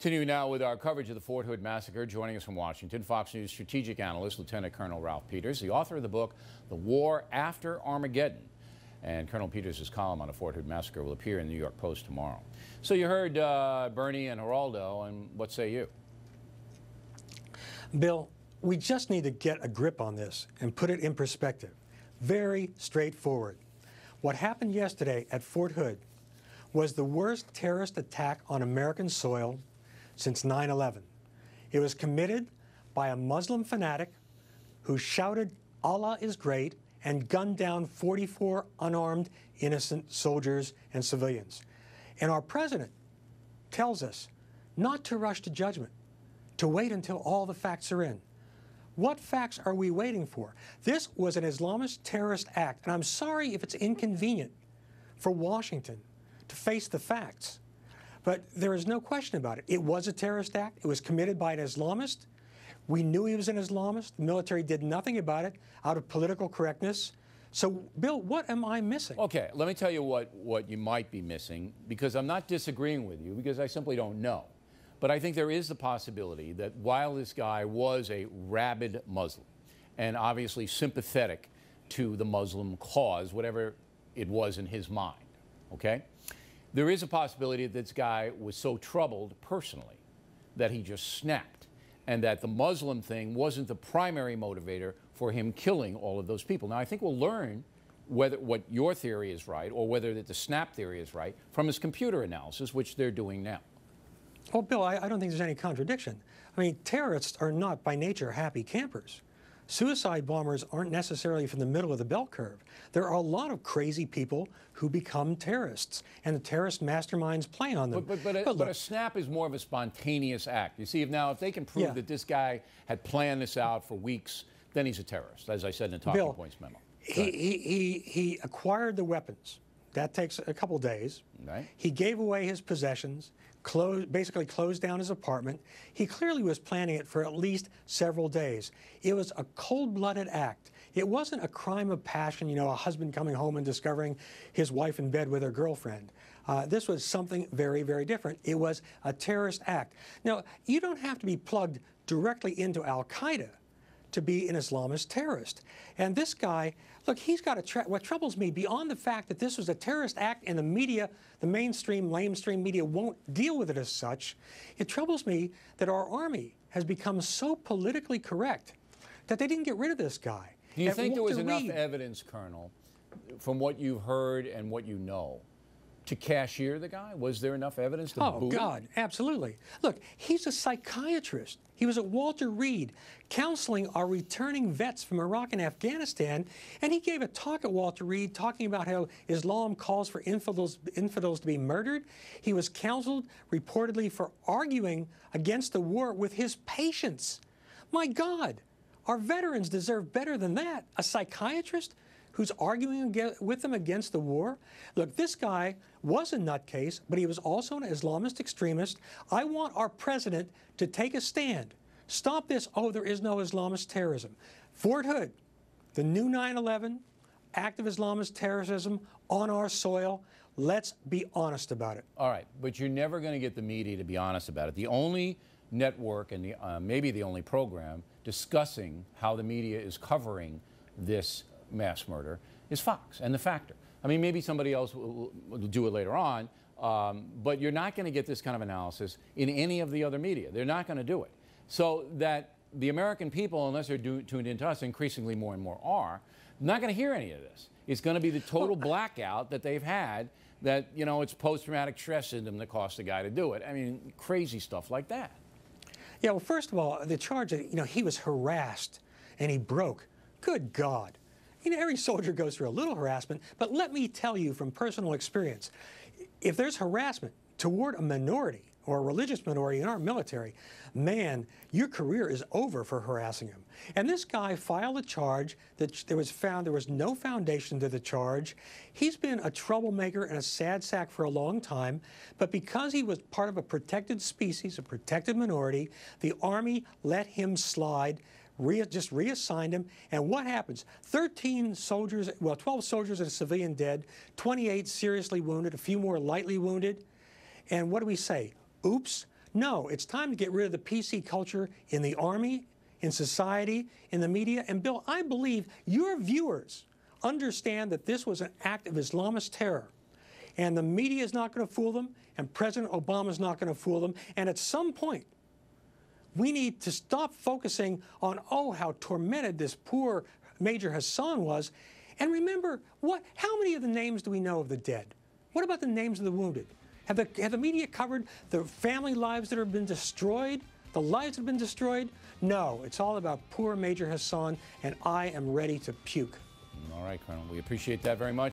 Continue now with our coverage of the Fort Hood massacre. Joining us from Washington, Fox News strategic analyst Lieutenant Colonel Ralph Peters, the author of the book, The War After Armageddon. And Colonel Peters' column on the Fort Hood massacre will appear in the New York Post tomorrow. So you heard Bernie and Geraldo, and what say you? Bill, we just need to get a grip on this and put it in perspective. Very straightforward. What happened yesterday at Fort Hood was the worst terrorist attack on American soil since 9/11. It was committed by a Muslim fanatic who shouted, "Allah is great," and gunned down 44 unarmed, innocent soldiers and civilians. And our president tells us not to rush to judgment, to wait until all the facts are in. What facts are we waiting for? This was an Islamist terrorist act, and I'm sorry if it's inconvenient for Washington to face the facts. But there is no question about it. It was a terrorist act. It was committed by an Islamist. We knew he was an Islamist. The military did nothing about it out of political correctness. So, Bill, what am I missing? Okay, let me tell you what you might be missing, because I'm not disagreeing with you, because I simply don't know. But I think there is the possibility that while this guy was a rabid Muslim and obviously sympathetic to the Muslim cause, whatever it was in his mind, okay? There is a possibility that this guy was so troubled personally that he just snapped, and that the Muslim thing wasn't the primary motivator for him killing all of those people. Now, I think we'll learn whether what your theory is right or whether that the snap theory is right from his computer analysis, which they're doing now. Well, Bill, I don't think there's any contradiction. I mean, terrorists are not by nature happy campers. Suicide bombers aren't necessarily from the middle of the bell curve. There are a lot of crazy people who become terrorists, and the terrorist masterminds play on them. But a snap is more of a spontaneous act. You see, if they can prove that this guy had planned this out for weeks, then he's a terrorist, as I said in the talking points memo. He acquired the weapons. That takes a couple days. Right. He gave away his possessions, basically closed down his apartment. He clearly was planning it for at least several days. It was a cold-blooded act. It wasn't a crime of passion, you know, a husband coming home and discovering his wife in bed with her girlfriend. This was something very, very different. It was a terrorist act. Now, you don't have to be plugged directly into Al-Qaeda to be an Islamist terrorist. And this guy, look, he's got what troubles me, beyond the fact that this was a terrorist act and the media, the mainstream, lamestream media won't deal with it as such, it troubles me that our Army has become so politically correct that they didn't get rid of this guy. Do you think there was enough evidence, Colonel, from what you've heard and what you know, to cashier the guy? Was there enough evidence to boot him? God, absolutely. Look, he's a psychiatrist. He was at Walter Reed counseling our returning vets from Iraq and Afghanistan, and he gave a talk at Walter Reed talking about how Islam calls for infidels to be murdered. He was counseled reportedly for arguing against the war with his patients. My God, our veterans deserve better than that. A psychiatrist who's arguing with them against the war? Look, this guy was a nutcase, but he was also an Islamist extremist. I want our president to take a stand. Stop this, oh, there is no Islamist terrorism. Fort Hood, the new 9/11, act of Islamist terrorism on our soil. Let's be honest about it. All right, but you're never going to get the media to be honest about it. The only network and maybe the only program discussing how the media is covering this mass murder is Fox and The Factor. I mean, maybe somebody else will do it later on, but you're not going to get this kind of analysis in any of the other media. They're not going to do it. So that the American people, unless they're tuned into us, increasingly more and more are, not going to hear any of this. It's going to be the total blackout that they've had, that, you know, it's post-traumatic stress syndrome that cost the guy to do it. I mean, crazy stuff like that. Yeah, well, first of all, the charge that, you know, he was harassed and he broke. Good God. You know, every soldier goes through a little harassment, but let me tell you from personal experience, if there's harassment toward a minority or a religious minority in our military, man, your career is over for harassing him. And this guy filed a charge that there was no foundation to the charge. He's been a troublemaker and a sad sack for a long time, but because he was part of a protected species, a protected minority, the Army let him slide, just reassigned him, and what happens? 13 soldiers, well, 12 soldiers and a civilian dead, 28 seriously wounded, a few more lightly wounded, and what do we say? Oops, No, it's time to get rid of the PC culture in the Army, in society, in the media. And Bill, I believe your viewers understand that this was an act of Islamist terror. And the media is not going to fool them, and President Obama is not going to fool them. And at some point, we need to stop focusing on, oh, how tormented this poor Major Hassan was. And remember, how many of the names do we know of the dead? What about the names of the wounded? Have the media covered the family lives that have been destroyed, the lives that have been destroyed? No, it's all about poor Major Hassan, and I am ready to puke. All right, Colonel, we appreciate that very much.